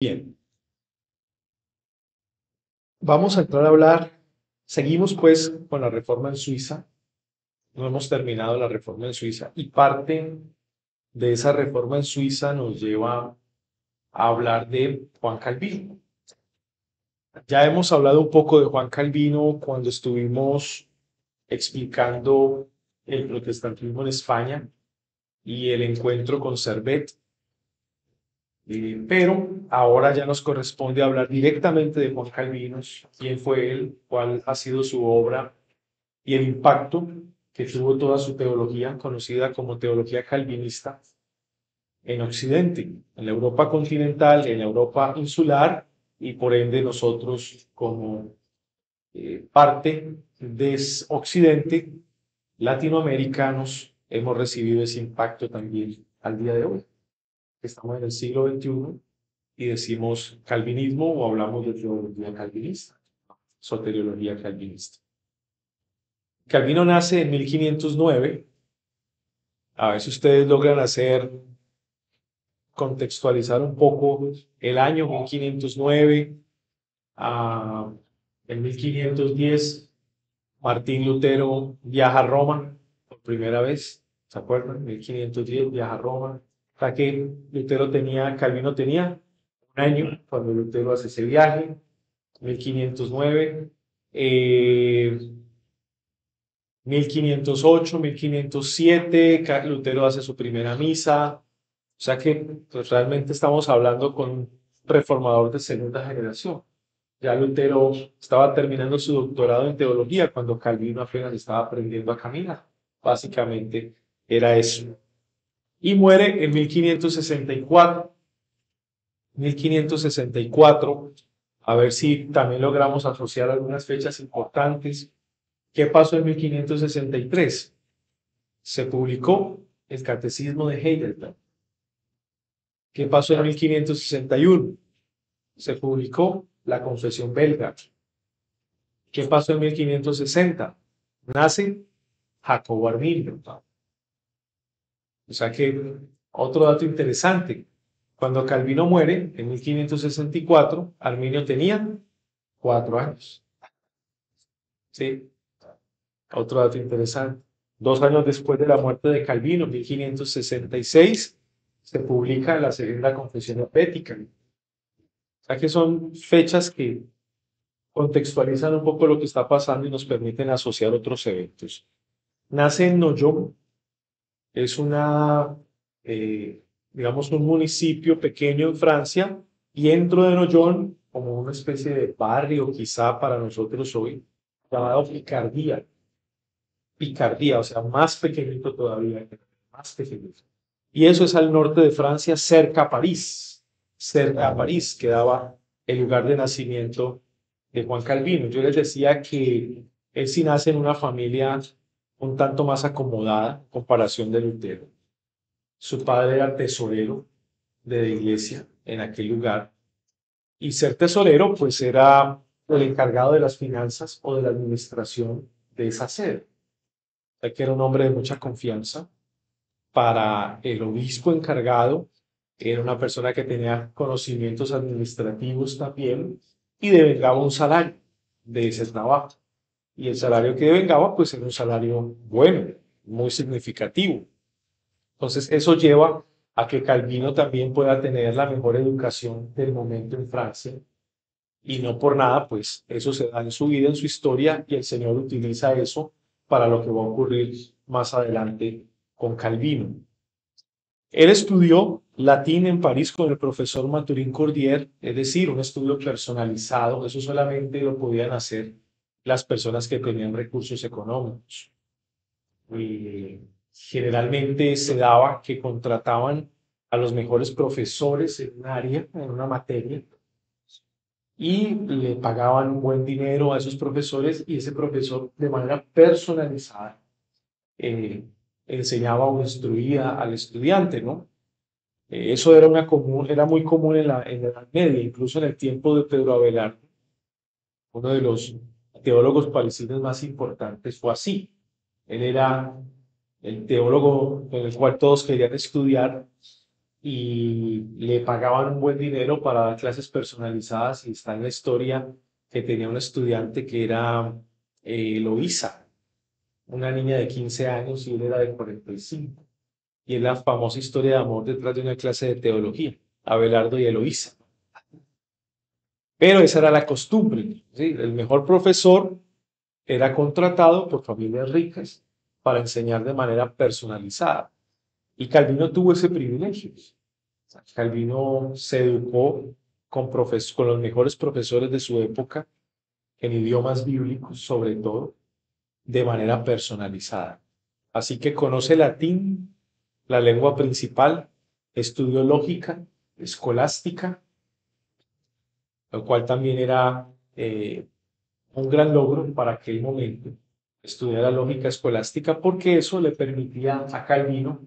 Bien, vamos a entrar a hablar, seguimos pues con la reforma en Suiza, no hemos terminado la reforma en Suiza y parte de esa reforma en Suiza nos lleva a hablar de Juan Calvino. Ya hemos hablado un poco de Juan Calvino cuando estuvimos explicando el protestantismo en España y el encuentro con Servet, pero ahora ya nos corresponde hablar directamente de Juan Calvino, quién fue él, cuál ha sido su obra y el impacto que tuvo toda su teología, conocida como teología calvinista, en Occidente, en la Europa continental, en la Europa insular, y por ende nosotros como parte de Occidente, latinoamericanos, hemos recibido ese impacto también al día de hoy. Estamos en el siglo XXI y decimos calvinismo o hablamos de teología calvinista, soteriología calvinista. Calvino nace en 1509. A ver si ustedes logran contextualizar un poco el año 1509. ah, en 1510, Martín Lutero viaja a Roma por primera vez. ¿Se acuerdan? 1510 viaja a Roma. O sea que Calvino tenía un año cuando Lutero hace ese viaje, 1509. 1508, 1507, Lutero hace su primera misa. O sea que pues, realmente estamos hablando con un reformador de segunda generación. Ya Lutero estaba terminando su doctorado en teología cuando Calvino apenas estaba aprendiendo a caminar. Básicamente era eso. Y muere en 1564. 1564. A ver si también logramos asociar algunas fechas importantes. ¿Qué pasó en 1563? Se publicó el Catecismo de Heidelberg. ¿Qué pasó en 1561? Se publicó la Confesión Belga. ¿Qué pasó en 1560? Nace Jacobo Arminio. O sea que otro dato interesante, cuando Calvino muere en 1564, Arminio tenía 4 años. ¿Sí? Otro dato interesante. 2 años después de la muerte de Calvino, en 1566, se publica la Segunda Confesión Helvética. O sea que son fechas que contextualizan un poco lo que está pasando y nos permiten asociar otros eventos. Nace en Noyon, es eh, digamos, un municipio pequeño en Francia, y dentro de Noyon, como una especie de barrio quizá para nosotros hoy, llamado Picardía. Picardía, o sea, más pequeñito todavía, más pequeñito. Y eso es al norte de Francia, cerca a París, quedaba el lugar de nacimiento de Juan Calvino. Yo les decía que él sí nace en una familia un tanto más acomodada en comparación de Lutero. Su padre era tesorero de la iglesia en aquel lugar, y ser tesorero pues era el encargado de las finanzas o de la administración de esa sede. O sea, que era un hombre de mucha confianza para el obispo encargado. Era una persona que tenía conocimientos administrativos también y devengaba un salario de ese trabajo. Y el salario que devengaba, pues era un salario bueno, muy significativo. Entonces, eso lleva a que Calvino también pueda tener la mejor educación del momento en Francia. Y no por nada, pues eso se da en su vida, en su historia, y el Señor utiliza eso para lo que va a ocurrir más adelante con Calvino. Él estudió latín en París con el profesor Mathurin Cordier, es decir, un estudio personalizado. Eso solamente lo podían hacer las personas que tenían recursos económicos. Y generalmente se daba que contrataban a los mejores profesores en un área, en una materia, y le pagaban un buen dinero a esos profesores, y ese profesor de manera personalizada eh, enseñaba o instruía al estudiante, ¿no? Eso era muy común en la Edad Media, incluso en el tiempo de Pedro Abelardo, uno de los teólogos parisinos más importantes, fue así. Él era el teólogo con el cual todos querían estudiar, y le pagaban un buen dinero para dar clases personalizadas y está en la historia que tenía un estudiante que era Eloísa, una niña de 15 años y él era de 45. Y es la famosa historia de amor detrás de una clase de teología, Abelardo y Eloísa. Pero esa era la costumbre, ¿sí? El mejor profesor era contratado por familias ricas para enseñar de manera personalizada. Y Calvino tuvo ese privilegio. Calvino se educó con los mejores profesores de su época, en idiomas bíblicos sobre todo, de manera personalizada. Así que conoce latín, la lengua principal, estudió lógica, escolástica, lo cual también era un gran logro para aquel momento, estudiar la lógica escolástica, porque eso le permitía a Calvino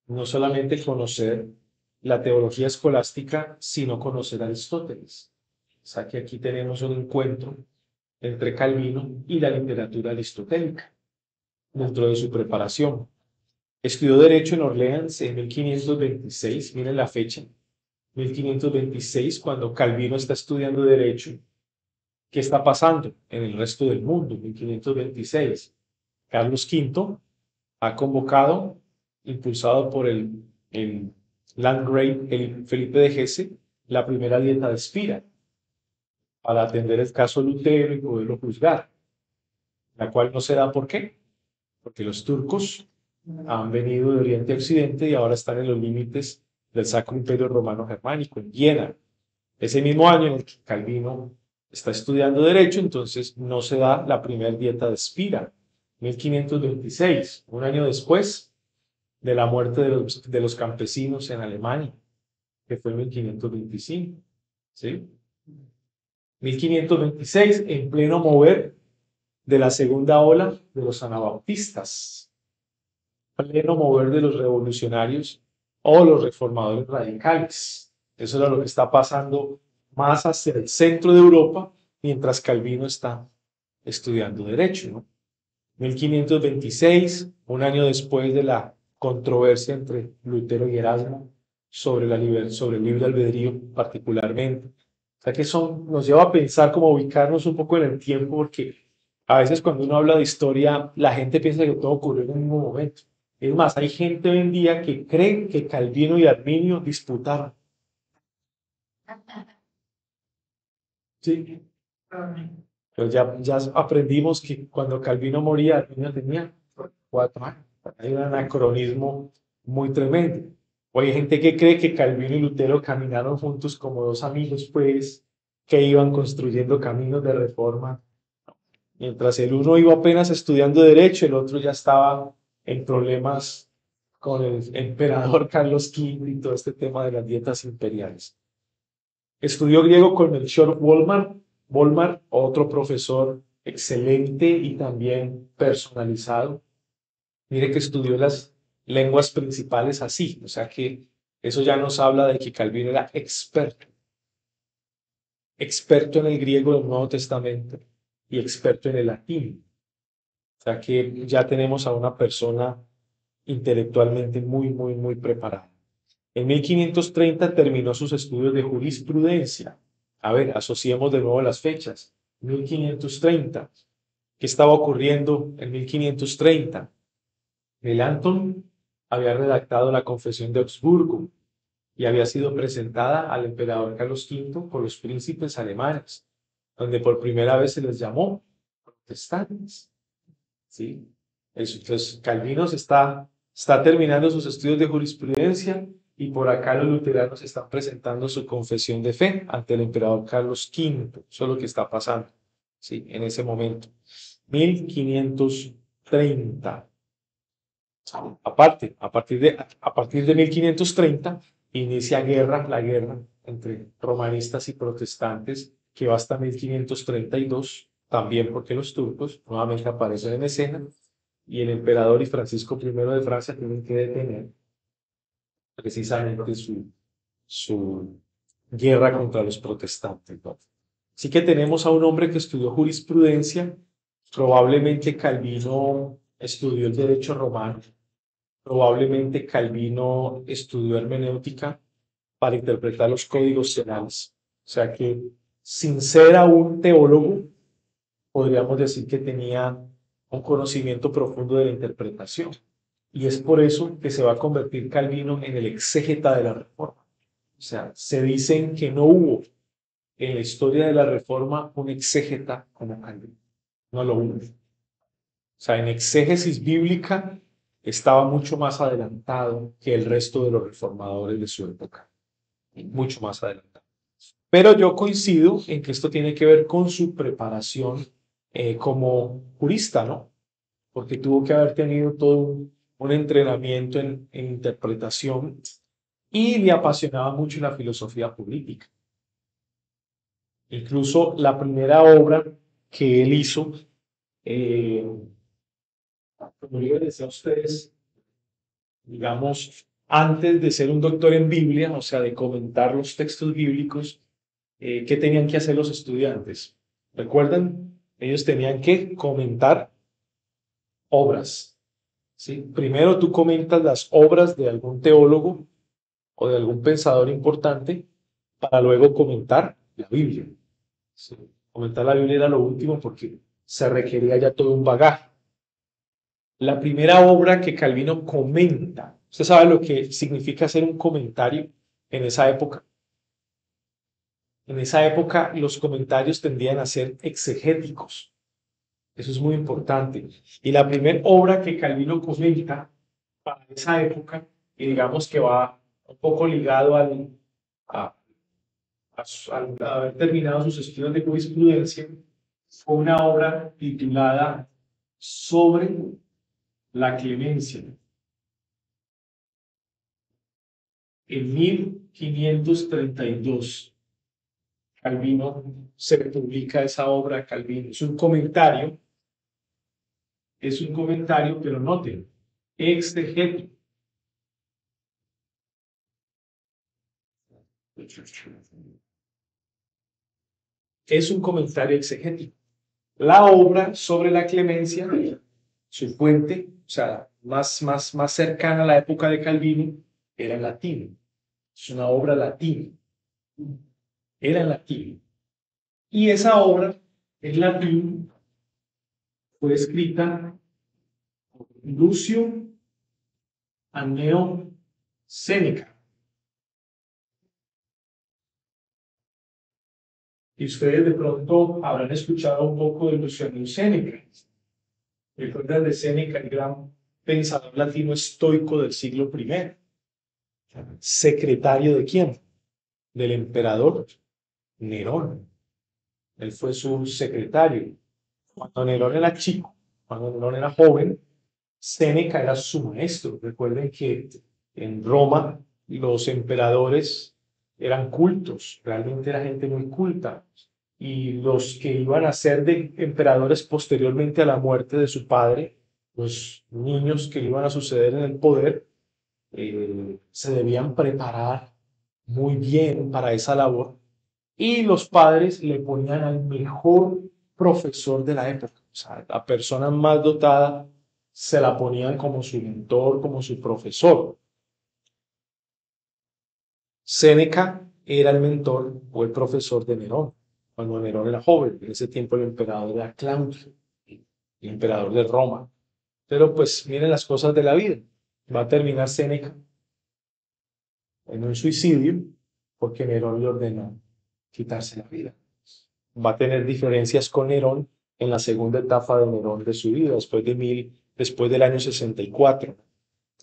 no solamente conocer la teología escolástica, sino conocer a Aristóteles. O sea que aquí tenemos un encuentro entre Calvino y la literatura aristotélica dentro de su preparación. Estudió Derecho en Orleans en 1526, miren la fecha, 1526, cuando Calvino está estudiando Derecho. ¿Qué está pasando en el resto del mundo? 1526. Carlos V ha convocado, impulsado por el Landgrave Felipe de Hesse, la primera dieta de Spira para atender el caso Lutero y poderlo juzgar, la cual no se da. ¿Por qué? Porque los turcos han venido de Oriente a Occidente y ahora están en los límites del Sacro Imperio Romano Germánico, en Viena. Ese mismo año en el que Calvino está estudiando Derecho, entonces no se da la primera dieta de Spira, 1526, un año después de la muerte de los campesinos en Alemania, que fue en 1525. ¿Sí? 1526, en pleno mover de la segunda ola de los anabautistas, pleno mover de los revolucionarios o los reformadores radicales. Eso era lo que está pasando más hacia el centro de Europa, mientras Calvino está estudiando Derecho, ¿no? 1526, un año después de la controversia entre Lutero y Erasmo sobre el libre albedrío particularmente. O sea que eso nos lleva a pensar cómo ubicarnos un poco en el tiempo, porque a veces cuando uno habla de historia, la gente piensa que todo ocurrió en un mismo momento. Es más, hay gente hoy en día que cree que Calvino y Arminio disputaron. Sí. Pero ya aprendimos que cuando Calvino moría, Arminio tenía 4 años. Hay un anacronismo muy tremendo. O hay gente que cree que Calvino y Lutero caminaron juntos como dos amigos, pues, que iban construyendo caminos de reforma. Mientras el uno iba apenas estudiando derecho, el otro ya estaba en problemas con el emperador Carlos V y todo este tema de las dietas imperiales. Estudió griego con Melchior Volmar, otro profesor excelente y también personalizado. Mire que estudió las lenguas principales así, o sea que eso ya nos habla de que Calvino era experto en el griego del Nuevo Testamento y experto en el latín. O sea que ya tenemos a una persona intelectualmente muy, muy, muy preparada. En 1530 terminó sus estudios de jurisprudencia. A ver, asociemos de nuevo las fechas. 1530. ¿Qué estaba ocurriendo en 1530? Melanchthon había redactado la Confesión de Augsburgo y había sido presentada al emperador Carlos V por los príncipes alemanes, donde por primera vez se les llamó protestantes. ¿Sí? Entonces, Calvino está terminando sus estudios de jurisprudencia y por acá los luteranos están presentando su confesión de fe ante el emperador Carlos V. Eso es lo que está pasando, ¿sí? En ese momento. 1530. Aparte, a partir de 1530 inicia la guerra entre romanistas y protestantes, que va hasta 1532, también porque los turcos nuevamente aparecen en escena y el emperador y Francisco I de Francia tienen que detener precisamente su guerra contra los protestantes, ¿no? Así que tenemos a un hombre que estudió jurisprudencia, probablemente Calvino estudió el derecho romano, Probablemente Calvino estudió hermenéutica para interpretar los códigos penales. O sea que, sin ser aún teólogo, podríamos decir que tenía un conocimiento profundo de la interpretación. Y es por eso que se va a convertir Calvino en el exégeta de la Reforma. O sea, se dicen que no hubo en la historia de la Reforma un exégeta como Calvino. No lo hubo. O sea, en exégesis bíblica estaba mucho más adelantado que el resto de los reformadores de su época. Mucho más adelantado. Pero yo coincido en que esto tiene que ver con su preparación como jurista, ¿no? Porque tuvo que haber tenido todo un entrenamiento en interpretación y le apasionaba mucho la filosofía política. Incluso la primera obra que él hizo, eh, como yo les decía a ustedes, digamos, antes de ser un doctor en Biblia, o sea, de comentar los textos bíblicos, ¿qué tenían que hacer los estudiantes? ¿Recuerdan? Ellos tenían que comentar obras. ¿Sí? Primero tú comentas las obras de algún teólogo o de algún pensador importante para luego comentar la Biblia. ¿Sí? Comentar la Biblia era lo último porque se requería ya todo un bagaje. La primera obra que Calvino comenta, ¿usted sabe lo que significa hacer un comentario en esa época? En esa época los comentarios tendían a ser exegéticos. Eso es muy importante. Y la primera obra que Calvino comenta para esa época, y digamos que va un poco ligado a, al haber terminado sus estudios de jurisprudencia, fue una obra titulada Sobre la clemencia. En 1532, Calvino se publica esa obra. Calvino es un comentario, pero noten, exegético. Es un comentario exegético. La obra sobre la clemencia, su fuente, o sea, más cercana a la época de Calvino, era en latín. Es una obra latina. Era en latín. Y esa obra en latín fue escrita por Lucio Anneo Séneca. Y ustedes de pronto habrán escuchado un poco de Lucio Anneo Séneca. ¿Recuerdan de Séneca, el gran pensador latino estoico del siglo I? ¿Secretario de quién? Del emperador Nerón. Él fue su secretario. Cuando Nerón era chico, cuando Nerón era joven, Séneca era su maestro. Recuerden que en Roma los emperadores eran cultos, realmente era gente muy culta. Y los que iban a ser de emperadores posteriormente a la muerte de su padre, los niños que iban a suceder en el poder, se debían preparar muy bien para esa labor y los padres le ponían al mejor profesor de la época, o sea, la persona más dotada se la ponían como su mentor, como su profesor. Séneca era el mentor o el profesor de Nerón, cuando Nerón era joven. En ese tiempo el emperador era Claudio, el emperador de Roma. Pero pues miren las cosas de la vida. Va a terminar Séneca en un suicidio porque Nerón le ordenó quitarse la vida. Va a tener diferencias con Nerón en la segunda etapa de Nerón de su vida, después del año 64,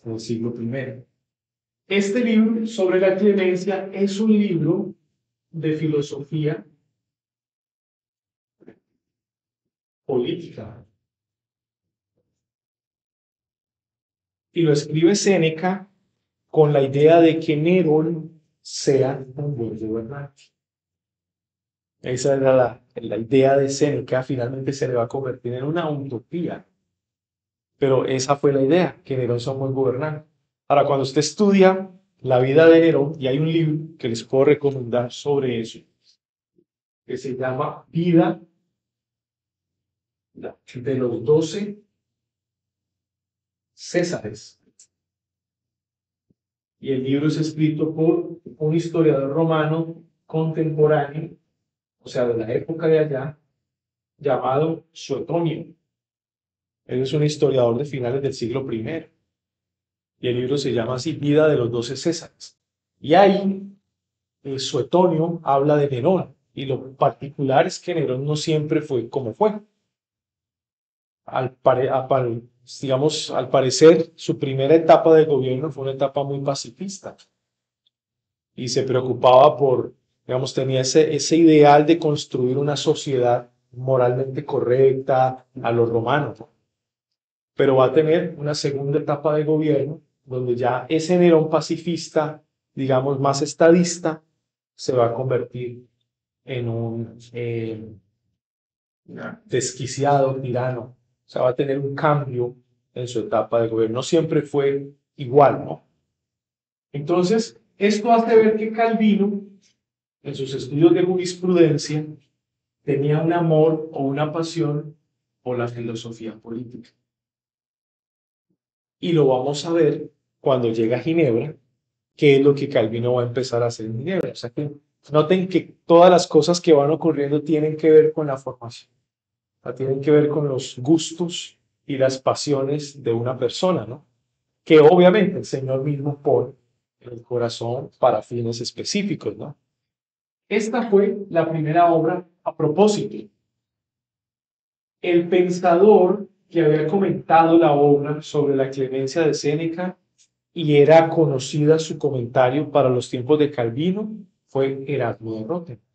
en el siglo I. Este libro sobre la clemencia es un libro de filosofía política y lo escribe Séneca con la idea de que Nerón sea un buen gobernante. Esa era la idea de Séneca, finalmente se le va a convertir en una utopía. Pero esa fue la idea, que Nerón sea un buen gobernante. Ahora, cuando usted estudia la vida de Nerón, y hay un libro que les puedo recomendar sobre eso, que se llama Vida de los 12 Césares. y el libro es escrito por un historiador romano contemporáneo, o sea, de la época de allá, llamado Suetonio. Él es un historiador de finales del siglo I, y el libro se llama así, Vida de los 12 Césares. Y ahí Suetonio habla de Nerón, y lo particular es que Nerón no siempre fue como fue. Digamos, al parecer, su primera etapa de gobierno fue una etapa muy pacifista y se preocupaba por, digamos, tenía ese ideal de construir una sociedad moralmente correcta a los romanos, ¿no? Pero va a tener una segunda etapa de gobierno donde ya ese Nerón pacifista, digamos, más estadista, se va a convertir en un desquiciado tirano. O sea, va a tener un cambio en su etapa de gobierno. No siempre fue igual, ¿no? Entonces, esto hace ver que Calvino, en sus estudios de jurisprudencia, tenía un amor o una pasión por la filosofía política. Y lo vamos a ver cuando llega a Ginebra, qué es lo que Calvino va a empezar a hacer en Ginebra. O sea que noten que todas las cosas que van ocurriendo tienen que ver con la formación, o sea, tienen que ver con los gustos y las pasiones de una persona, ¿no? Que obviamente el Señor mismo pone en el corazón para fines específicos, ¿no? Esta fue la primera obra a propósito. El pensador que había comentado la obra sobre la clemencia de Séneca y era conocida su comentario para los tiempos de Calvino fue Erasmo de Rotterdam.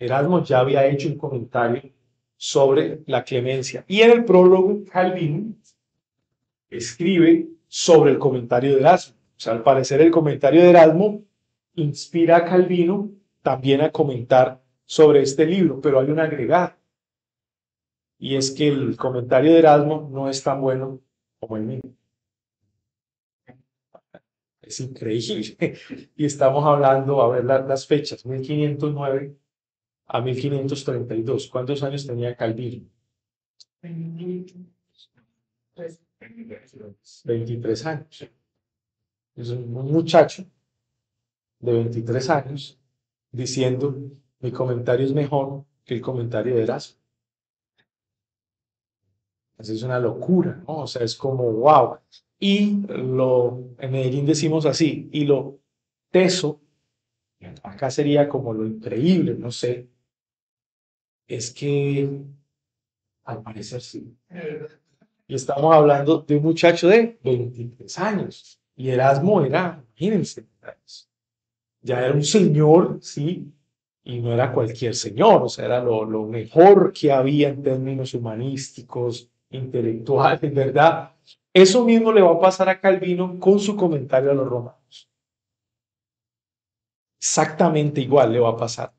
Erasmo ya había hecho un comentario sobre la clemencia y en el prólogo Calvino escribe sobre el comentario de Erasmo. O sea, al parecer el comentario de Erasmo inspira a Calvino también a comentar sobre este libro, pero hay un agregado, y es que el comentario de Erasmo no es tan bueno como el mío. Es increíble. Y estamos hablando, a ver las fechas, 1509 a 1532. ¿Cuántos años tenía Calvino? 23 años. Es un muchacho de 23 años diciendo, mi comentario es mejor que el comentario de Erasmo. Eso es una locura, ¿no? O sea, es como, wow. En Medellín decimos así, y lo teso, acá sería como lo increíble, no sé, es que al parecer sí. Y estamos hablando de un muchacho de 23 años, y Erasmo era, imagínense, ya era un señor, sí, y no era cualquier señor, o sea, era lo mejor que había en términos humanísticos, intelectuales, ¿verdad? Eso mismo le va a pasar a Calvino con su comentario a los romanos. Exactamente igual le va a pasar,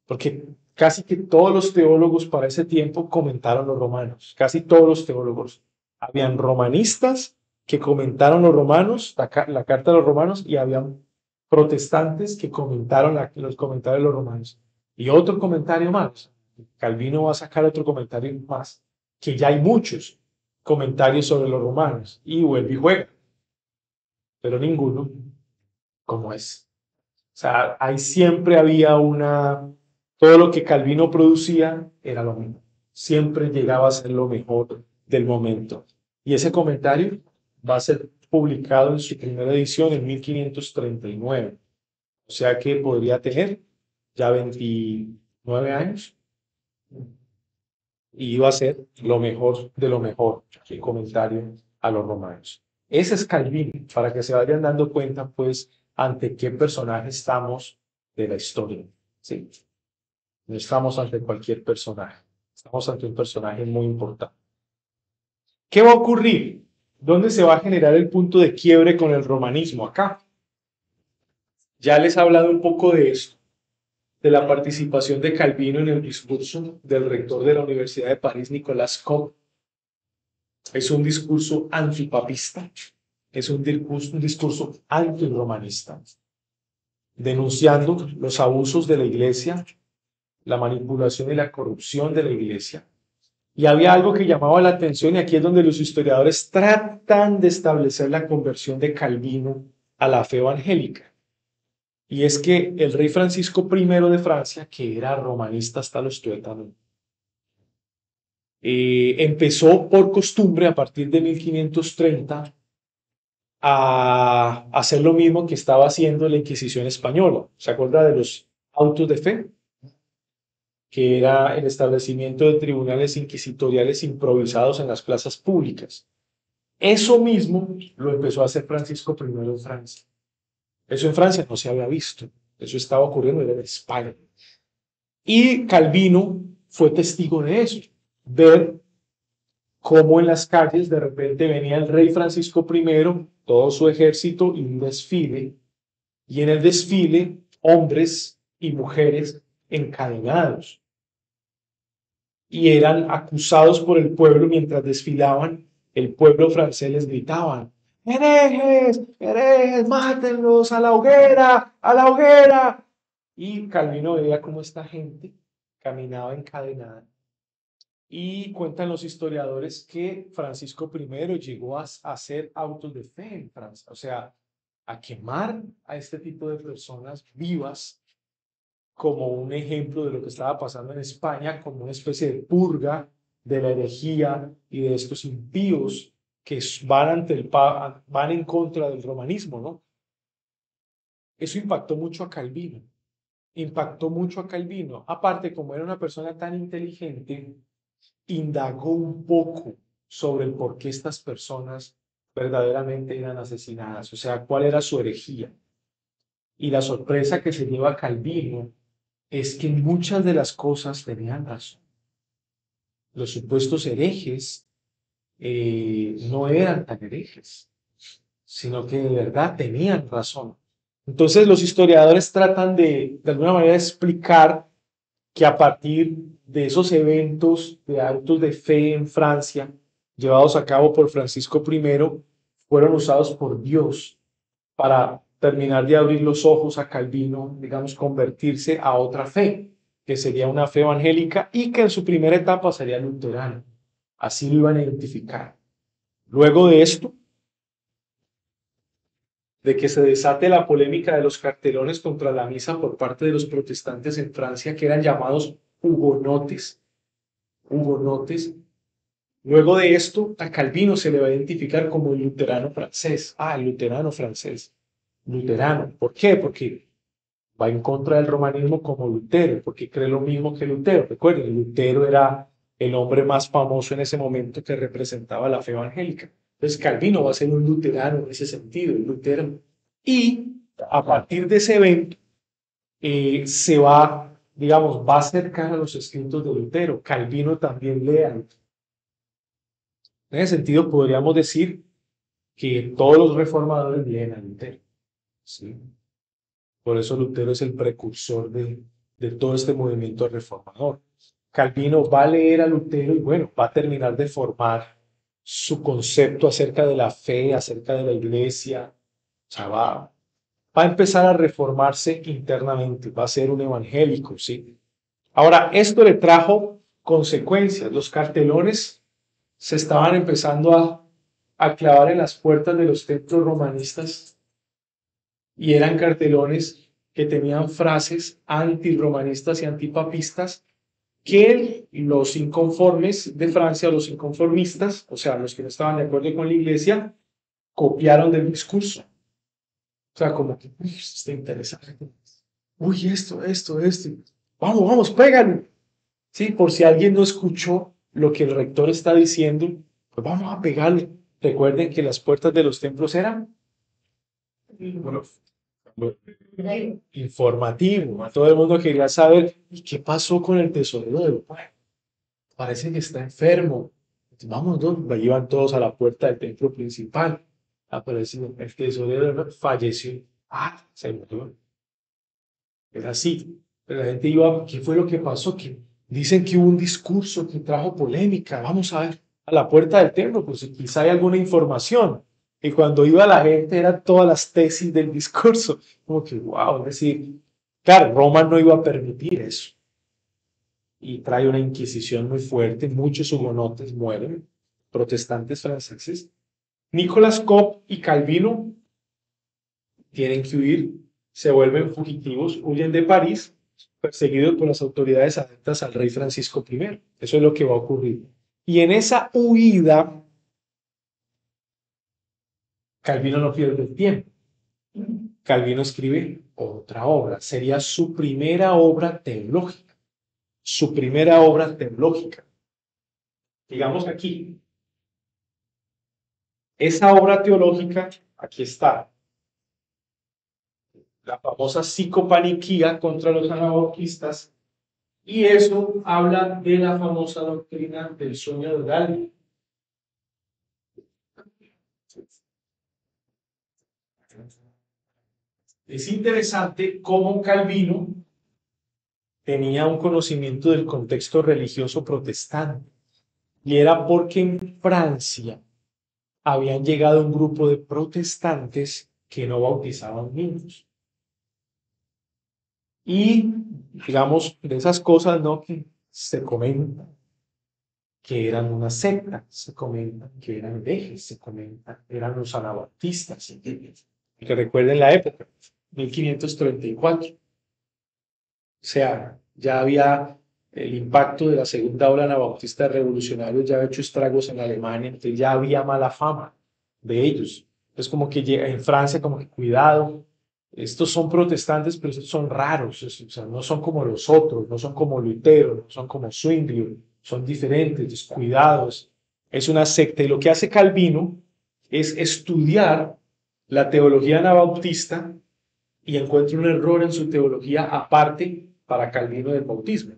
porque casi que todos los teólogos para ese tiempo comentaron los romanos, casi todos los teólogos. Habían romanistas que comentaron los romanos, la carta de los romanos, y habían protestantes que comentaron los comentarios de los romanos. Y otro comentario más. Calvino va a sacar otro comentario más, que ya hay muchos comentarios sobre los romanos, y vuelve y juega, pero ninguno como es. O sea, ahí siempre había todo lo que Calvino producía era lo mismo. Siempre llegaba a ser lo mejor del momento. Y ese comentario va a ser publicado en su primera edición en 1539. O sea que podría tener ya 29 años y iba a ser lo mejor de lo mejor, el comentario a los romanos. Ese es Calvino, para que se vayan dando cuenta, pues, ante qué personaje estamos de la historia. ¿Sí? No estamos ante cualquier personaje, estamos ante un personaje muy importante. ¿Qué va a ocurrir? ¿Dónde se va a generar el punto de quiebre con el romanismo? Acá. Ya les he hablado un poco de eso, de la participación de Calvino en el discurso del rector de la Universidad de París, Nicolas Cop. Es un discurso antipapista, es un discurso antirromanista, denunciando los abusos de la iglesia, la manipulación y la corrupción de la iglesia. Y había algo que llamaba la atención, y aquí es donde los historiadores tratan de establecer la conversión de Calvino a la fe evangélica. Y es que el rey Francisco I de Francia, que era romanista hasta los tuétanos, empezó por costumbre a partir de 1530 a hacer lo mismo que estaba haciendo la Inquisición española. ¿Se acuerda de los autos de fe? Que era el establecimiento de tribunales inquisitoriales improvisados en las plazas públicas. Eso mismo lo empezó a hacer Francisco I en Francia. Eso en Francia no se había visto. Eso estaba ocurriendo en España. Y Calvino fue testigo de eso. Ver cómo en las calles de repente venía el rey Francisco I, todo su ejército y un desfile. Y en el desfile, hombres y mujeres encadenados. Y eran acusados por el pueblo mientras desfilaban. El pueblo francés les gritaban: herejes, herejes, mátenlos a la hoguera, a la hoguera. Y Calvino veía cómo esta gente caminaba encadenada. Y cuentan los historiadores que Francisco I llegó a hacer autos de fe en Francia, o sea, a quemar a este tipo de personas vivas como un ejemplo de lo que estaba pasando en España, como una especie de purga de la herejía y de estos impíos que van en contra del romanismo, ¿no? Eso impactó mucho a Calvino. Impactó mucho a Calvino. Aparte, como era una persona tan inteligente, indagó un poco sobre el por qué estas personas verdaderamente eran asesinadas, o sea, cuál era su herejía. Y la sorpresa que se lleva Calvino es que muchas de las cosas tenían razón. Los supuestos herejes no eran tan herejes, sino que de verdad tenían razón. Entonces los historiadores tratan de alguna manera explicar que a partir de esos eventos de actos de fe en Francia, llevados a cabo por Francisco I, fueron usados por Dios para terminar de abrir los ojos a Calvino, digamos, convertirse a otra fe, que sería una fe evangélica y que en su primera etapa sería luterana. Así lo iban a identificar. Luego de esto, de que se desate la polémica de los cartelones contra la misa por parte de los protestantes en Francia, que eran llamados hugonotes. Hugonotes. Luego de esto, a Calvino se le va a identificar como el luterano francés. Ah, el luterano francés. Luterano. ¿Por qué? Porque va en contra del romanismo como Lutero, porque cree lo mismo que Lutero. Recuerden, Lutero era el hombre más famoso en ese momento que representaba la fe evangélica. Entonces Calvino va a ser un luterano en ese sentido, el Lutero. Y a partir de ese evento se va, digamos, va a acercar a los escritos de Lutero. Calvino también lea. En ese sentido podríamos decir que todos los reformadores leen a Lutero. ¿Sí? Por eso Lutero es el precursor de todo este movimiento reformador. Calvino va a leer a Lutero y bueno, va a terminar de formar su concepto acerca de la fe, acerca de la iglesia. O sea, va a empezar a reformarse internamente, va a ser un evangélico, ¿sí? Ahora, esto le trajo consecuencias. Los cartelones se estaban empezando a clavar en las puertas de los templos romanistas y eran cartelones que tenían frases antirromanistas y antipapistas que los inconformes de Francia, los inconformistas, o sea, los que no estaban de acuerdo con la iglesia, copiaron del discurso. O sea, como que, uy, esto está interesante. Uy, esto. Vamos, vamos, pégale. Sí, por si alguien no escuchó lo que el rector está diciendo, pues vamos a pegarle. Recuerden que las puertas de los templos eran bueno, informativo. A todo el mundo quería saber, ¿y qué pasó con el tesorero del pueblo? Parece que está enfermo. Vamos, iban todos a la puerta del templo principal. Apareció el tesorero, falleció. Ah, se murió. Es así. Pero la gente iba, ¿qué fue lo que pasó? Que dicen que hubo un discurso que trajo polémica. Vamos a ver a la puerta del templo, pues quizá hay alguna información. Y cuando iba la gente eran todas las tesis del discurso. Como que, wow, es decir, claro, Roma no iba a permitir eso. Y trae una inquisición muy fuerte. Muchos hugonotes mueren, protestantes franceses. Nicolas Cop y Calvino tienen que huir, se vuelven fugitivos, huyen de París, perseguidos por las autoridades adeptas al rey Francisco I. Eso es lo que va a ocurrir. Y en esa huida, Calvino no pierde el tiempo. Calvino escribe otra obra, sería su primera obra teológica, su primera obra teológica. Digamos aquí, esa obra teológica, aquí está, la famosa psicopaniquía contra los anabautistas, y eso habla de la famosa doctrina del sueño del alma. Es interesante cómo Calvino tenía un conocimiento del contexto religioso protestante, y era porque en Francia habían llegado un grupo de protestantes que no bautizaban niños. Y, digamos, de esas cosas, ¿no? Que se comentan que eran una secta, se comentan que eran herejes, se comentan que eran los anabaptistas. Que recuerden la época, 1534. O sea, ya había el impacto de la segunda ola anabautista de revolucionarios, ya había hecho estragos en Alemania, entonces ya había mala fama de ellos. Es como que llega en Francia, como que cuidado, estos son protestantes, pero estos son raros, o sea, no son como los otros, no son como Lutero, no son como Zwingli, son diferentes, descuidados. Es una secta. Y lo que hace Calvino es estudiar la teología anabautista y encuentra un error en su teología aparte para Calvino del bautismo.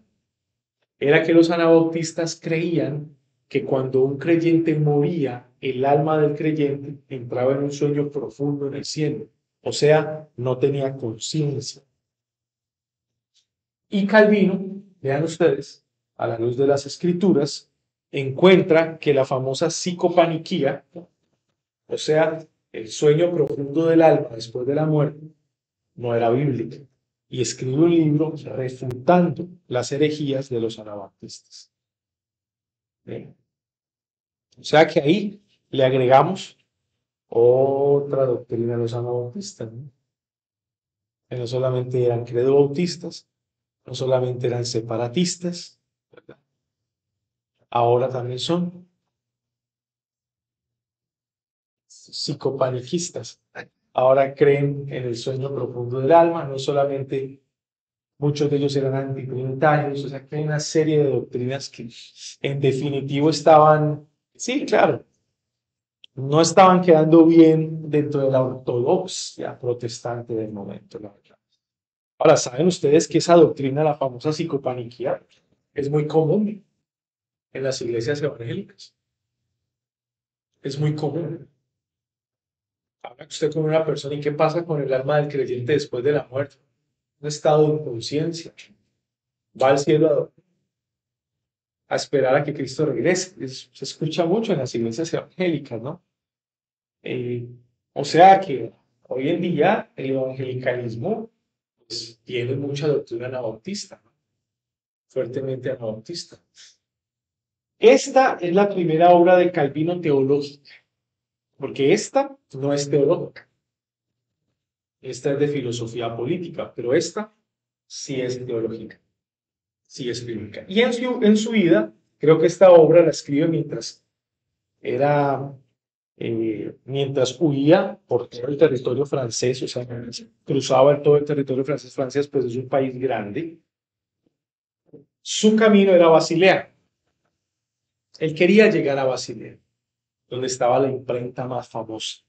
Era que los anabautistas creían que cuando un creyente moría, el alma del creyente entraba en un sueño profundo en el cielo. O sea, no tenía conciencia. Y Calvino, vean ustedes, a la luz de las escrituras, encuentra que la famosa psicopaniquía, o sea, el sueño profundo del alma después de la muerte, no era bíblica. Y escribe un libro refutando las herejías de los anabaptistas. ¿Bien? O sea que ahí le agregamos otra doctrina de los anabaptistas, ¿no? Que no solamente eran credo-bautistas, no solamente eran separatistas, ¿verdad? Ahora también son psicopaniquistas. Ahora creen en el sueño profundo del alma, no solamente muchos de ellos eran antitrinitarios, o sea, que hay una serie de doctrinas que en definitivo estaban, sí, claro, no estaban quedando bien dentro de la ortodoxia protestante del momento, la verdad. Ahora, ¿saben ustedes que esa doctrina, la famosa psicopaniquía, es muy común en las iglesias evangélicas? Es muy común. Habla usted con una persona y qué pasa con el alma del creyente después de la muerte. Un estado de inconsciencia. Va al cielo a esperar a que Cristo regrese. Se escucha mucho en las iglesias evangélicas, ¿no? Eh, o sea que hoy en día el evangelicalismo pues, tiene mucha doctrina anabautista, ¿no? Fuertemente anabautista. Esta es la primera obra de Calvino teológica, porque esta no es teológica, esta es de filosofía política, pero esta sí es teológica, sí es bíblica. Y en su vida, creo que esta obra la escribe era, mientras huía por todo el territorio francés, o sea, cruzaba todo el territorio francés. Francia pues es un país grande. Su camino era Basilea. Él quería llegar a Basilea, donde estaba la imprenta más famosa.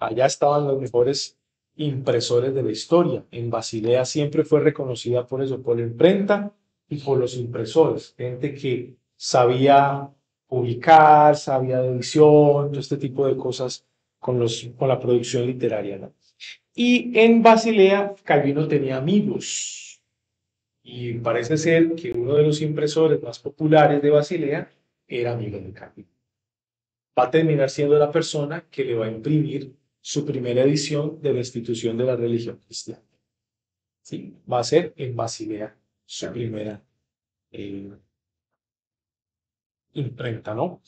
Allá estaban los mejores impresores de la historia. En Basilea siempre fue reconocida por eso, por la imprenta y por los impresores. Gente que sabía publicar, sabía de edición, todo este tipo de cosas con la producción literaria, ¿no? Y en Basilea, Calvino tenía amigos. Y parece ser que uno de los impresores más populares de Basilea era amigo de Calvino. Va a terminar siendo la persona que le va a imprimir su primera edición de la institución de la religión cristiana. ¿Sí? Va a ser en Basilea su primera eh, imprenta, ¿no?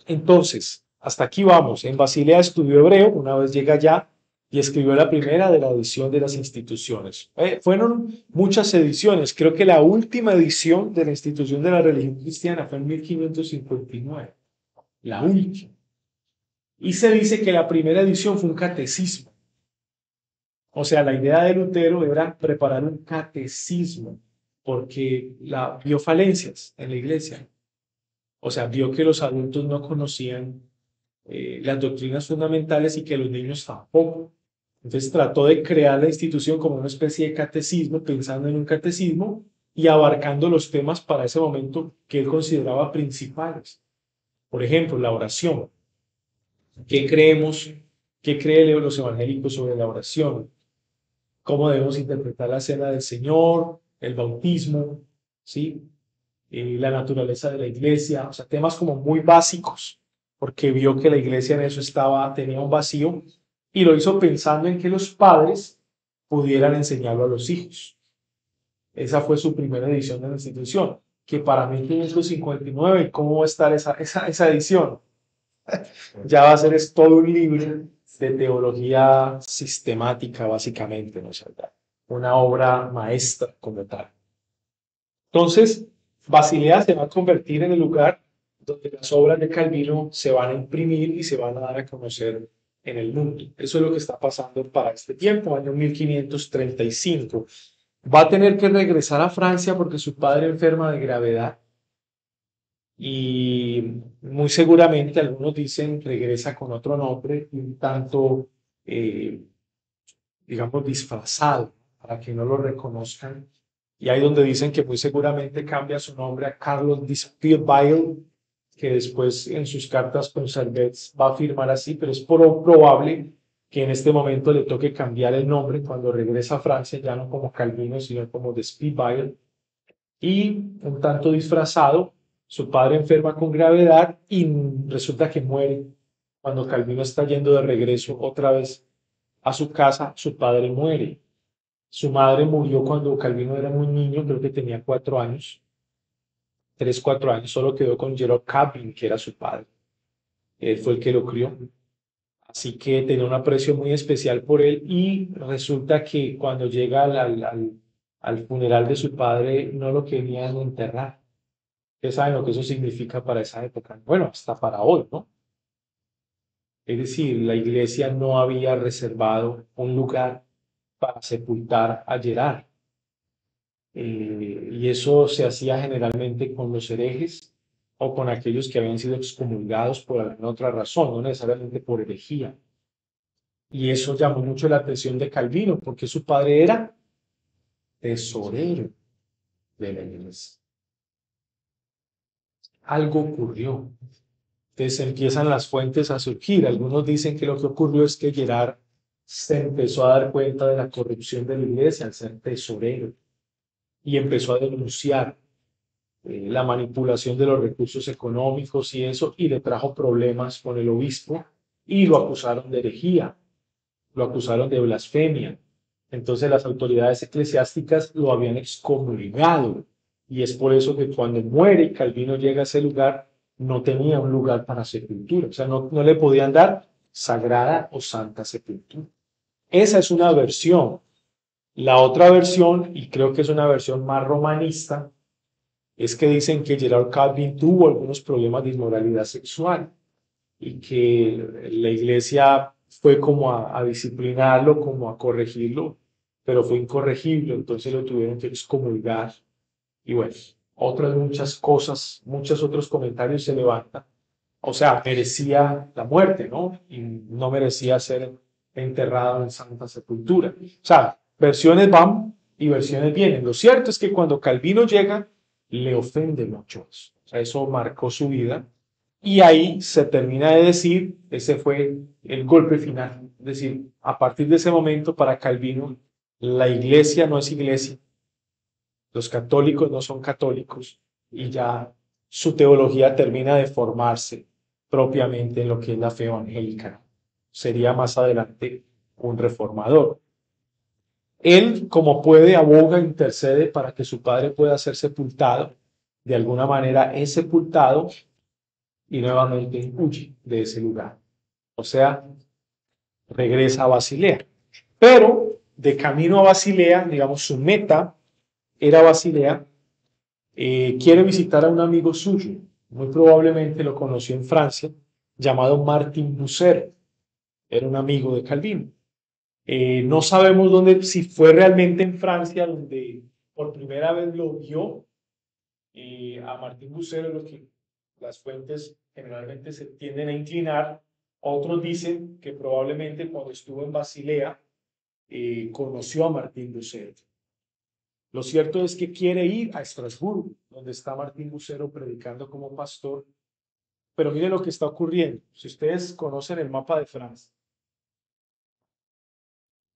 Entonces, hasta aquí vamos. En Basilea estudió hebreo, una vez llega allá, y escribió la primera de la edición de las instituciones. Fueron muchas ediciones, creo que la última edición de la institución de la religión cristiana fue en 1559, la última. Y se dice que la primera edición fue un catecismo. O sea, la idea de Lutero era preparar un catecismo, porque vio falencias en la iglesia. O sea, vio que los adultos no conocían las doctrinas fundamentales y que los niños tampoco. Entonces trató de crear la institución como una especie de catecismo, pensando en un catecismo y abarcando los temas para ese momento que él consideraba principales. Por ejemplo, la oración. ¿Qué creemos? ¿Qué creen los evangélicos sobre la oración? ¿Cómo debemos interpretar la cena del Señor, el bautismo, ¿sí? La naturaleza de la iglesia, o sea, temas como muy básicos, porque vio que la iglesia en eso tenía un vacío y lo hizo pensando en que los padres pudieran enseñarlo a los hijos. Esa fue su primera edición de la institución, que para 1559, ¿cómo va a estar esa edición? Ya va a ser todo un libro de teología sistemática, básicamente, ¿no es verdad? Una obra maestra como tal. Entonces, Basilea se va a convertir en el lugar donde las obras de Calvino se van a imprimir y se van a dar a conocer en el mundo. Eso es lo que está pasando para este tiempo, año 1535. Va a tener que regresar a Francia porque su padre enferma de gravedad y muy seguramente algunos dicen regresa con otro nombre, un tanto, digamos, disfrazado para que no lo reconozcan. Y ahí donde dicen que muy seguramente cambia su nombre a Carlos Spielweil, que después en sus cartas con Servet va a firmar así, pero es probable que en este momento le toque cambiar el nombre cuando regresa a Francia, ya no como Calvino, sino como de Spielweil. Y un tanto disfrazado, su padre enferma con gravedad y resulta que muere. Cuando Calvino está yendo de regreso otra vez a su casa, su padre muere. Su madre murió cuando Calvino era muy niño, creo que tenía 4 años, 3, 4 años, solo quedó con Gerard Calvin, que era su padre. Él fue el que lo crió. Así que tenía un aprecio muy especial por él y resulta que cuando llega al funeral de su padre no lo querían enterrar. Ustedes saben lo que eso significa para esa época. Bueno, hasta para hoy, ¿no? Es decir, la iglesia no había reservado un lugar para sepultar a Gerard. Y eso se hacía generalmente con los herejes o con aquellos que habían sido excomulgados por alguna otra razón, no necesariamente por herejía. Y eso llamó mucho la atención de Calvino, porque su padre era tesorero de la iglesia. Algo ocurrió. Entonces empiezan las fuentes a surgir. Algunos dicen que lo que ocurrió es que Gerard se empezó a dar cuenta de la corrupción de la iglesia al ser tesorero y empezó a denunciar la manipulación de los recursos económicos y eso, y le trajo problemas con el obispo y lo acusaron de herejía, lo acusaron de blasfemia. Entonces las autoridades eclesiásticas lo habían excomulgado y es por eso que cuando muere Calvino llega a ese lugar, no tenía un lugar para sepultura, o sea, no le podían dar sagrada o santa sepultura. Esa es una versión. La otra versión, y creo que es una versión más romanista, es que dicen que Gerard Calvin tuvo algunos problemas de inmoralidad sexual y que la iglesia fue como a disciplinarlo, como a corregirlo, pero fue incorregible, entonces lo tuvieron que excomulgar. Y bueno, otras muchas cosas, muchos otros comentarios se levantan. O sea, merecía la muerte, ¿no? Y no merecía ser enterrado en Santa Sepultura. O sea, versiones van y versiones vienen. Lo cierto es que cuando Calvino llega, le ofende mucho eso. O sea, eso marcó su vida. Y ahí se termina de decir, ese fue el golpe final. Es decir, a partir de ese momento, para Calvino, la iglesia no es iglesia, los católicos no son católicos y ya su teología termina de formarse propiamente en lo que es la fe evangélica. Sería más adelante un reformador. Él, como puede, aboga, intercede para que su padre pueda ser sepultado. De alguna manera es sepultado y nuevamente huye de ese lugar. O sea, regresa a Basilea. Pero de camino a Basilea, digamos, su meta era Basilea, quiere visitar a un amigo suyo, muy probablemente lo conoció en Francia, llamado Martín Bucer, era un amigo de Calvino. No sabemos dónde, si fue realmente en Francia donde por primera vez lo vio a Martín Bucer, lo que las fuentes generalmente se tienden a inclinar. Otros dicen que probablemente cuando estuvo en Basilea conoció a Martín Bucer. Lo cierto es que quiere ir a Estrasburgo, donde está Martín Bucero predicando como pastor. Pero mire lo que está ocurriendo. Si ustedes conocen el mapa de Francia,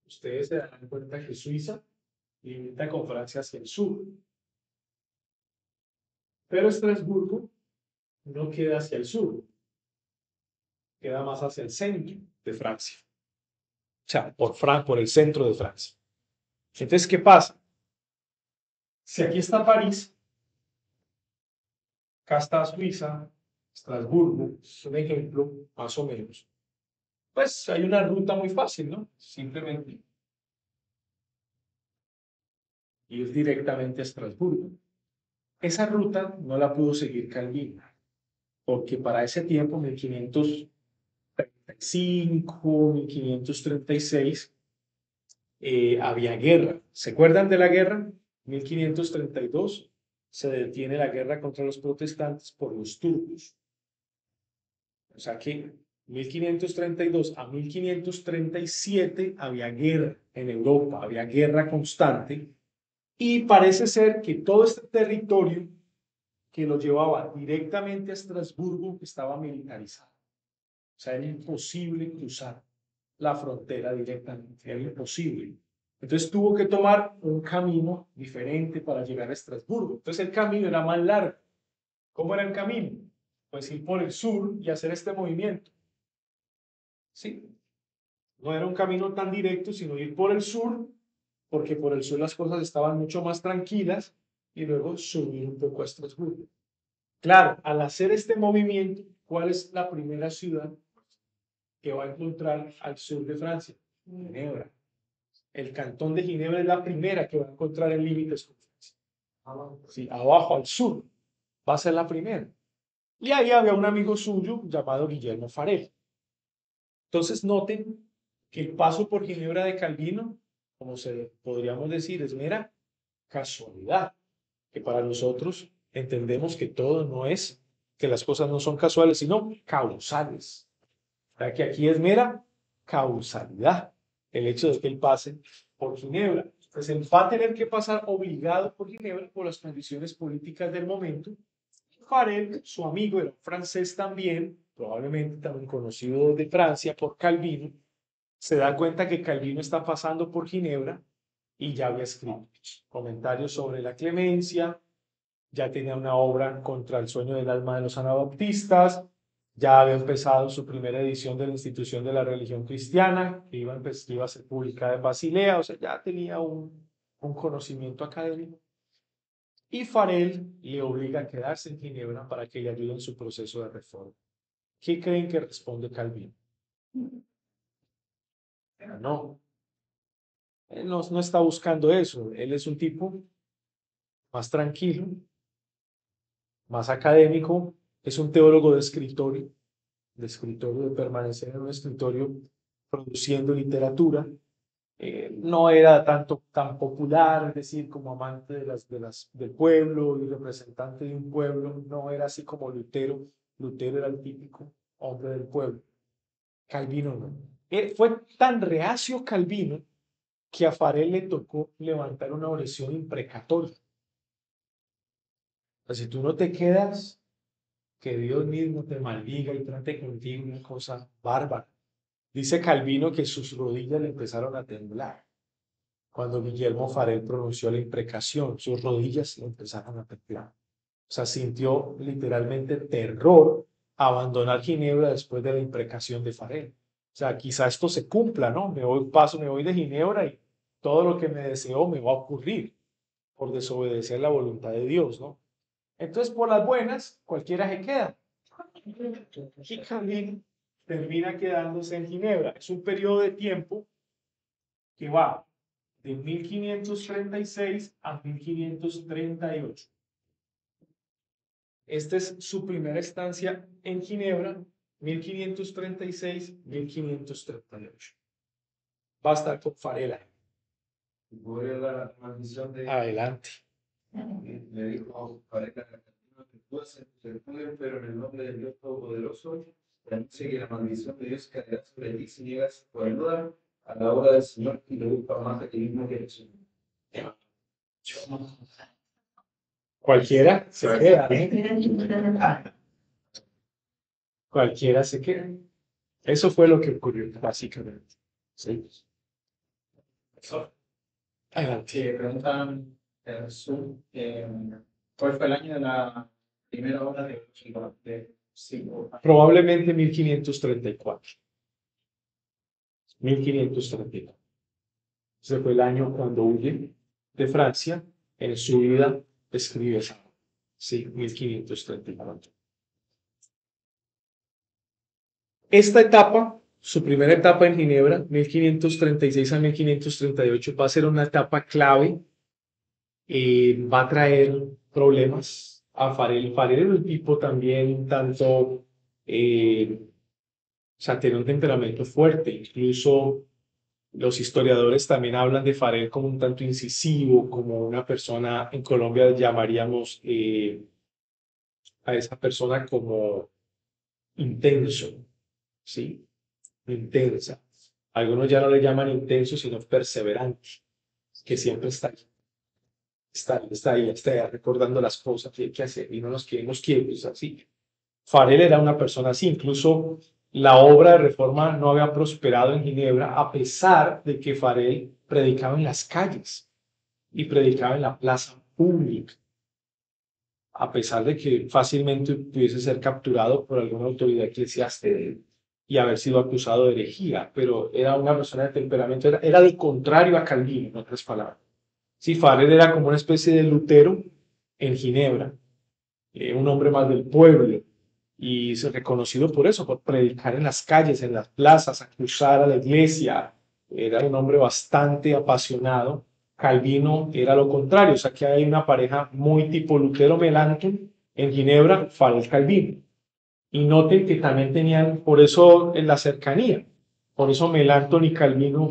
ustedes se dan cuenta que Suiza limita con Francia hacia el sur. Pero Estrasburgo no queda hacia el sur, queda más hacia el centro de Francia. O sea, por el centro de Francia. Entonces, ¿qué pasa? Si aquí está París, acá está Suiza, Estrasburgo, es un ejemplo más o menos. Pues hay una ruta muy fácil, ¿no? Simplemente ir directamente a Estrasburgo. Esa ruta no la pudo seguir Calvino, porque para ese tiempo, 1535, 1536, había guerra. ¿Se acuerdan de la guerra? 1532 se detiene la guerra contra los protestantes por los turcos. O sea que 1532 a 1537 había guerra en Europa, había guerra constante. Y parece ser que todo este territorio que lo llevaba directamente a Estrasburgo estaba militarizado. O sea, era imposible cruzar la frontera directamente, era imposible. Entonces tuvo que tomar un camino diferente para llegar a Estrasburgo. Entonces el camino era más largo. ¿Cómo era el camino? Pues ir por el sur y hacer este movimiento. ¿Sí? No era un camino tan directo, sino ir por el sur, porque por el sur las cosas estaban mucho más tranquilas y luego subir un poco a Estrasburgo. Claro, al hacer este movimiento, ¿cuál es la primera ciudad que va a encontrar al sur de Francia? Ginebra. El cantón de Ginebra es la primera que va a encontrar en límites con Francia. Sí, abajo, al sur, va a ser la primera. Y ahí había un amigo suyo llamado Guillermo Farel. Entonces noten que el paso por Ginebra de Calvino, como se podríamos decir, es mera casualidad, que para nosotros entendemos que todo no es, que las cosas no son casuales, sino causales. O sea, que aquí es mera causalidad el hecho de que él pase por Ginebra. Entonces él va a tener que pasar obligado por Ginebra por las condiciones políticas del momento. Farel, su amigo, era un francés también, probablemente también conocido de Francia por Calvino, se da cuenta que Calvino está pasando por Ginebra y ya había escrito comentarios sobre la clemencia, ya tenía una obra contra el sueño del alma de los anabaptistas, ya había empezado su primera edición de la institución de la religión cristiana, que iba a ser publicada en Basilea, o sea, ya tenía un conocimiento académico. Y Farel le obliga a quedarse en Ginebra para que le ayude en su proceso de reforma. ¿Qué creen que responde Calvino? No, él no está buscando eso. Él es un tipo más tranquilo, más académico, es un teólogo de escritorio, de permanecer en un escritorio produciendo literatura. No era tan popular, es decir, como amante del pueblo y representante de un pueblo, no era así como Lutero. Lutero era el típico hombre del pueblo. Calvino no. Fue tan reacio Calvino que a Farel le tocó levantar una oración imprecatoria. O sea, si tú no te quedas, que Dios mismo te maldiga y trate contigo una cosa bárbara. Dice Calvino que sus rodillas le empezaron a temblar cuando Guillermo Farel pronunció la imprecación. Sus rodillas le empezaron a temblar. O sea, sintió literalmente terror abandonar Ginebra después de la imprecación de Farel. O sea, quizá esto se cumpla, ¿no? Me voy de Ginebra y todo lo que me deseo me va a ocurrir por desobedecer la voluntad de Dios, ¿no? Entonces, por las buenas, cualquiera se queda. Y Calvino termina quedándose en Ginebra. Es un periodo de tiempo que va de 1536 a 1538. Esta es su primera estancia en Ginebra, 1536-1538. Va a estar con Farela. Voy a la maldición de. Adelante. Le dijo Varela que tú haces el poder, pero en el nombre del Dios Todopoderoso, te anuncio que la maldición de Dios caerá sobre ti si niegas tu ayuda a la obra del Señor y le buscas más a ti mismo que Jesús. Cualquiera se queda, Cualquiera se queda. Eso fue lo que ocurrió, básicamente. ¿Sí? Adelante. Preguntan ¿cuál fue el año de la primera obra de siglo? Probablemente 1534. 1534. Ese fue el año cuando huye de Francia. En su vida escribe esa. Sí, 1534. Esta etapa, su primera etapa en Ginebra, 1536 a 1538, va a ser una etapa clave. Va a traer problemas a Farel. Farel era un tipo también tanto, o sea, tiene un temperamento fuerte. Incluso los historiadores también hablan de Farel como un tanto incisivo, como una persona, en Colombia llamaríamos a esa persona como intenso, ¿sí? Intensa. Algunos ya no le llaman intenso, sino perseverante, que siempre está ahí recordando las cosas que hay que hacer y no nos quedemos quietos así. Farel era una persona así, incluso la obra de reforma no había prosperado en Ginebra a pesar de que Farel predicaba en las calles y predicaba en la plaza pública, a pesar de que fácilmente pudiese ser capturado por alguna autoridad eclesiástica y haber sido acusado de herejía, pero era una persona de temperamento, era del contrario a Calvino, en otras palabras. Sí, Farel era como una especie de Lutero en Ginebra, un hombre más del pueblo, y es reconocido por eso, por predicar en las calles, en las plazas, acusar a la iglesia. Era un hombre bastante apasionado. Calvino era lo contrario, o sea que hay una pareja muy tipo Lutero-Melanchthon en Ginebra, Farel Calvino. Y noten que también tenían, por eso en la cercanía, por eso Melanchthon y Calvino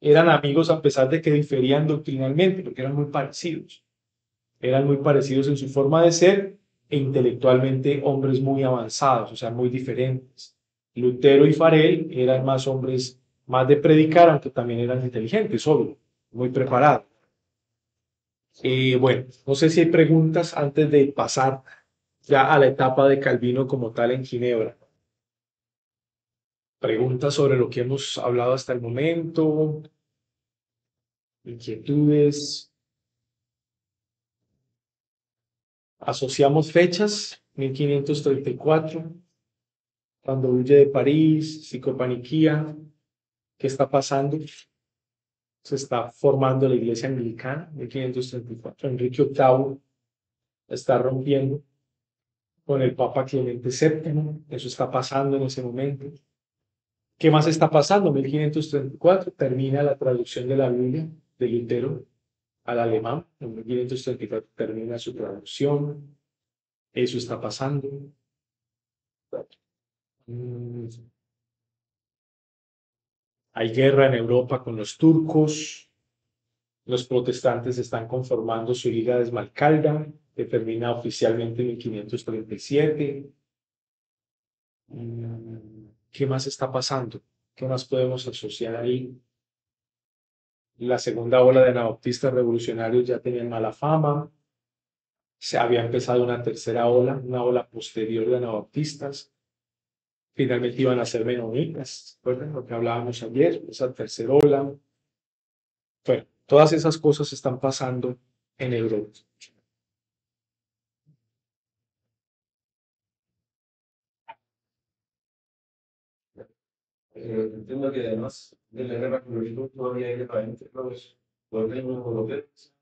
eran amigos a pesar de que diferían doctrinalmente, porque eran muy parecidos. Eran muy parecidos en su forma de ser e intelectualmente hombres muy avanzados, o sea, muy diferentes. Lutero y Farel eran más hombres, más de predicar, aunque también eran inteligentes, obvio, muy preparados. Bueno, no sé si hay preguntas antes de pasar ya a la etapa de Calvino como tal en Ginebra. Preguntas sobre lo que hemos hablado hasta el momento, inquietudes. Asociamos fechas, 1534, cuando huye de París, psicopaniquía. ¿Qué está pasando? Se está formando la iglesia anglicana, 1534. Enrique VIII está rompiendo con el Papa Clemente VII. Eso está pasando en ese momento. ¿Qué más está pasando? 1534 termina la traducción de la Biblia de Lutero al alemán. En 1534 termina su traducción. Eso está pasando. Mm, Hay guerra en Europa con los turcos. Los protestantes están conformando su Liga de Esmalcalda, que termina oficialmente en 1537. ¿Qué más está pasando? ¿Qué más podemos asociar ahí? La segunda ola de anabaptistas revolucionarios ya tenían mala fama. Se había empezado una tercera ola, una ola posterior de anabaptistas. Finalmente iban a ser menonitas. ¿Recuerdan lo que hablábamos ayer? Esa tercera ola. Bueno, todas esas cosas están pasando en Europa. Entiendo que además de la guerra con los turcos todavía hay guerra entre los reinos europeos.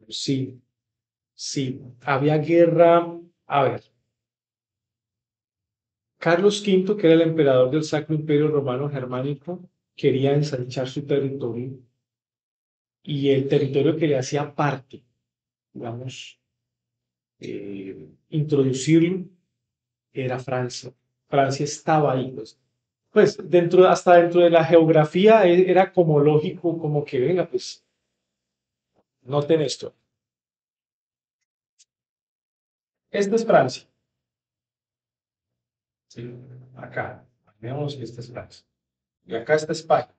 Sí, sí, había guerra. A ver, Carlos V, que era el emperador del Sacro Imperio Romano Germánico, quería ensanchar su territorio y el territorio que le hacía parte, digamos, introducirlo, era Francia. Francia estaba ahí, pues hasta dentro de la geografía era como lógico, como que venga, pues noten esto. Esta es Francia. ¿Sí? Acá, veamos que esta es Francia. Y acá está España.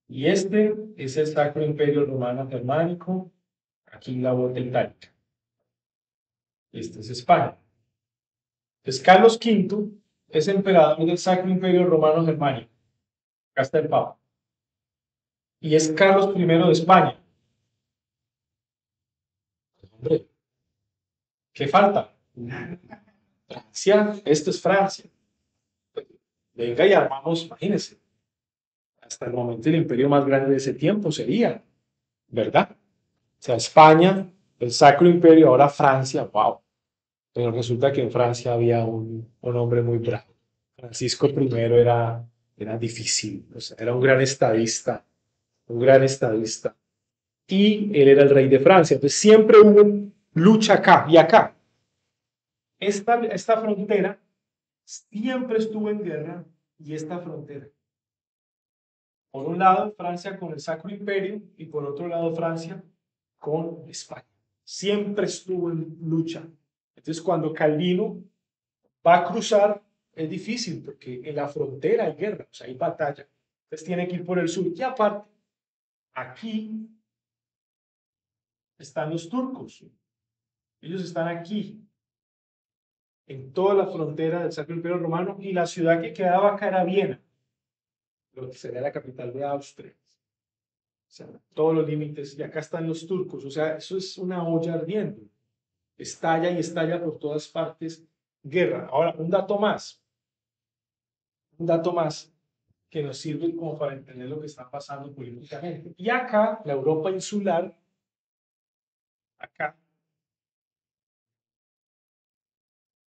Y este es el Sacro Imperio Romano Germánico. Aquí la bota itálica. Este es España. Entonces, Carlos V es emperador del Sacro Imperio Romano Germánico. Acá está el Papa. Y es Carlos I de España. Hombre, ¿qué falta? Francia, esto es Francia. Venga y armamos, imagínense. Hasta el momento el imperio más grande de ese tiempo sería, ¿verdad? O sea, España, el Sacro Imperio, ahora Francia, wow. Pero resulta que en Francia había un hombre muy bravo. Francisco I era difícil, o sea, era un gran estadista, un gran estadista. Y él era el rey de Francia. Entonces siempre hubo lucha acá y acá. Esta frontera siempre estuvo en guerra y esta frontera. Por un lado, Francia con el Sacro Imperio y por otro lado, Francia con España. Siempre estuvo en lucha. Entonces, cuando Calvino va a cruzar, es difícil porque en la frontera hay guerra, o sea, hay batalla. Entonces, tiene que ir por el sur. Y aparte, aquí están los turcos. Ellos están aquí, en toda la frontera del Sacro Imperio Romano, y la ciudad que quedaba acá era Viena, lo que sería la capital de Austria. O sea, todos los límites, y acá están los turcos, o sea, eso es una olla ardiendo. Estalla y estalla por todas partes guerra. Ahora, un dato más que nos sirve como para entender lo que está pasando políticamente. Y acá, la Europa insular, acá,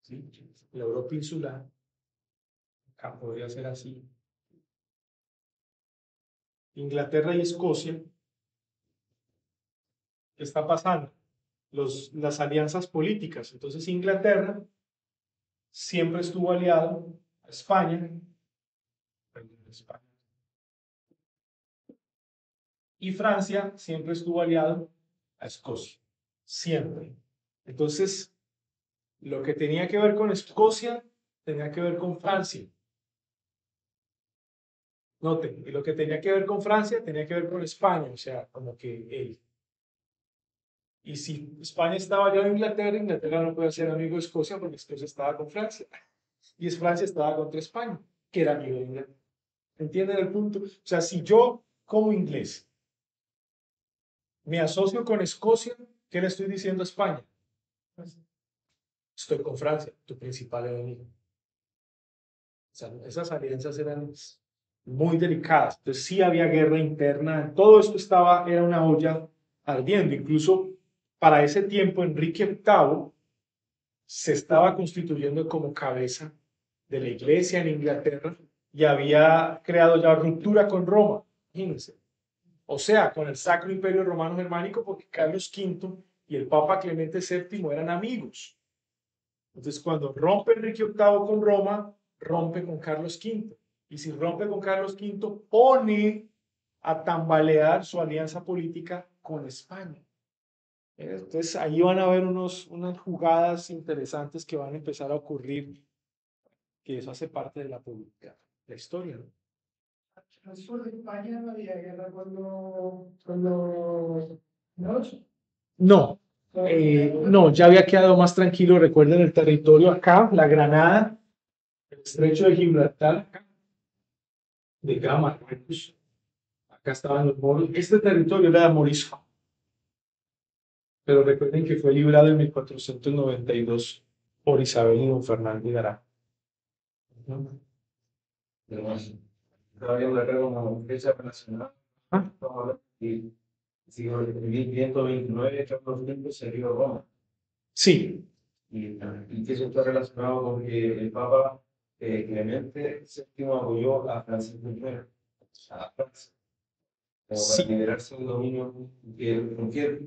¿sí? La Europa insular, acá podría ser así. Inglaterra y Escocia, ¿qué está pasando? Las alianzas políticas. Entonces, Inglaterra siempre estuvo aliado a España, y Francia siempre estuvo aliado a Escocia, siempre. Entonces, lo que tenía que ver con Escocia tenía que ver con Francia. Noten, y lo que tenía que ver con Francia tenía que ver con España, o sea, como que él. Y si España estaba aliado a Inglaterra, Inglaterra no podía ser amigo de Escocia porque Escocia estaba con Francia. Y Francia estaba contra España, que era amigo de Inglaterra. ¿Entienden el punto? O sea, si yo como inglés me asocio con Escocia, ¿qué le estoy diciendo a España? Estoy con Francia, tu principal enemigo. O sea, esas alianzas eran muy delicadas. Entonces sí había guerra interna, todo esto era una olla ardiendo. Incluso para ese tiempo Enrique VIII se estaba constituyendo como cabeza de la iglesia en Inglaterra y había creado ya ruptura con Roma, imagínense. O sea, con el Sacro Imperio Romano Germánico, porque Carlos V y el Papa Clemente VII eran amigos. Entonces, cuando rompe Enrique VIII con Roma, rompe con Carlos V. Y si rompe con Carlos V, pone a tambalear su alianza política con España. Entonces, ahí van a haber unas jugadas interesantes que van a empezar a ocurrir, que eso hace parte de la política, la historia, ¿no? Al sur de España no había guerra ¿no? No, no, ya había quedado más tranquilo. Recuerden el territorio acá, la Granada, el estrecho de Gibraltar, acá, de Gama, Marruecos. Acá estaban los moros. Este territorio era de morisco, pero recuerden que fue librado en 1492 por Isabel y don Fernando de Arana. ¿No? Estaba viendo acá como fecha relacionada. Ah, Estamos hablando y sigo en 1529, Carlos V se dio Roma. sí, y que eso está relacionado con que el Papa Clemente VII apoyó a Francisco I, a Francia, como para Sí, liberarse del dominio. ¿Por qué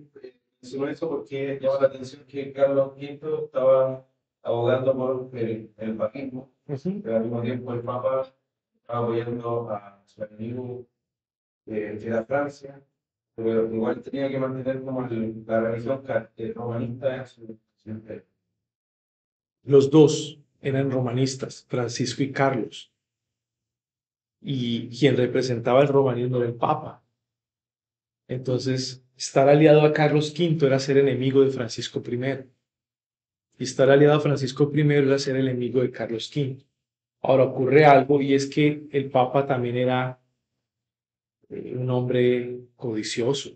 menciono eso? Porque llama la atención que Carlos V estaba abogando por el papismo, ujú. pero al mismo tiempo el Papa estaba apoyando a su enemigo, que era Francia, pero igual tenía que mantener como la religión romanista en su imperio. Los dos eran romanistas, Francisco y Carlos, y quien representaba el romanismo era el Papa. Entonces, estar aliado a Carlos V era ser enemigo de Francisco I, y estar aliado a Francisco I era ser enemigo de Carlos V. Ahora ocurre algo y es que el Papa también era un hombre codicioso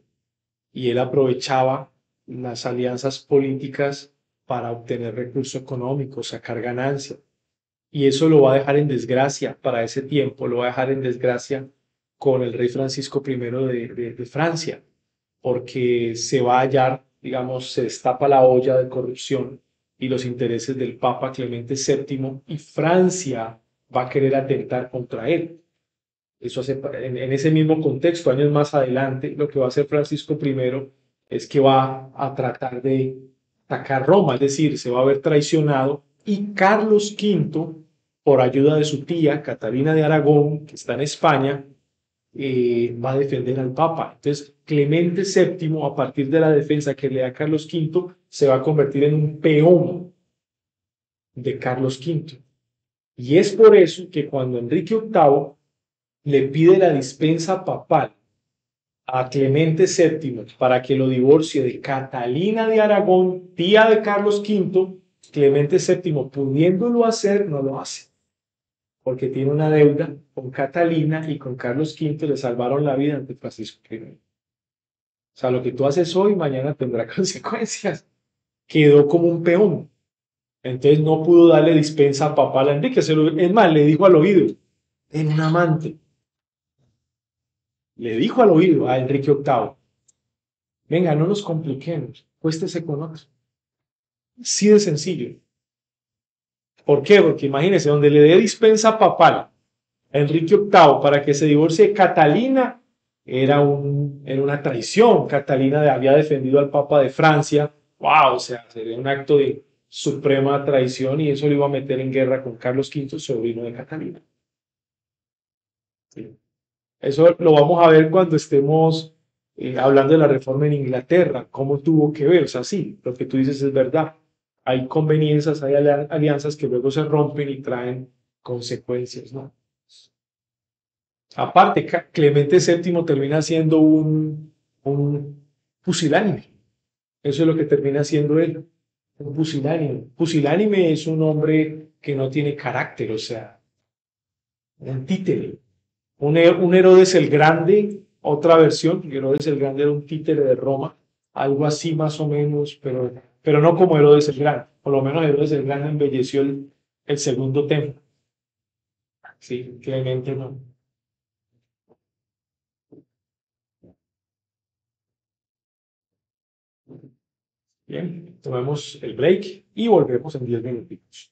y él aprovechaba las alianzas políticas para obtener recursos económicos, sacar ganancias. Y eso lo va a dejar en desgracia para ese tiempo, lo va a dejar en desgracia con el rey Francisco I de Francia, porque se va a hallar, digamos, se destapa la olla de corrupción y los intereses del Papa Clemente VII y Francia va a querer atentar contra él. Eso hace, en ese mismo contexto, años más adelante, lo que va a hacer Francisco I es que va a tratar de atacar Roma, es decir, se va a ver traicionado y Carlos V, por ayuda de su tía Catalina de Aragón, que está en España, va a defender al Papa. Entonces, Clemente VII, a partir de la defensa que le da Carlos V, se va a convertir en un peón de Carlos V. Y es por eso que cuando Enrique VIII le pide la dispensa papal a Clemente VII para que lo divorcie de Catalina de Aragón, tía de Carlos V, Clemente VII, pudiéndolo hacer, no lo hace, porque tiene una deuda con Catalina y con Carlos V le salvaron la vida ante Francisco I. O sea, lo que tú haces hoy, mañana tendrá consecuencias. Quedó como un peón. Entonces no pudo darle dispensa papal a Enrique. Es más, le dijo al oído, en un amante. Le dijo al oído a Enrique VIII, venga, no nos compliquemos, cuéstese con otro. Sí de sencillo. ¿Por qué? Porque imagínense, donde le dé dispensa papal a Enrique VIII para que se divorcie de Catalina, era una traición. Catalina había defendido al Papa de Francia. ¡Wow! O sea, sería un acto de suprema traición y eso lo iba a meter en guerra con Carlos V, sobrino de Catalina. ¿Sí? Eso lo vamos a ver cuando estemos hablando de la reforma en Inglaterra, cómo tuvo que ver. O sea, sí, lo que tú dices es verdad. Hay conveniencias, hay alianzas que luego se rompen y traen consecuencias, ¿no? Aparte, Clemente VII termina siendo un pusilánime. Eso es lo que termina siendo él, un pusilánime. Pusilánime es un hombre que no tiene carácter, o sea, un títere. Un Herodes el Grande, otra versión, Herodes el Grande era un títere de Roma, algo así más o menos, pero no como Herodes el Grande. Por lo menos Herodes el Grande embelleció el segundo templo. Sí, Clemente no. Bien, tomemos el break y volvemos en 10 minutos.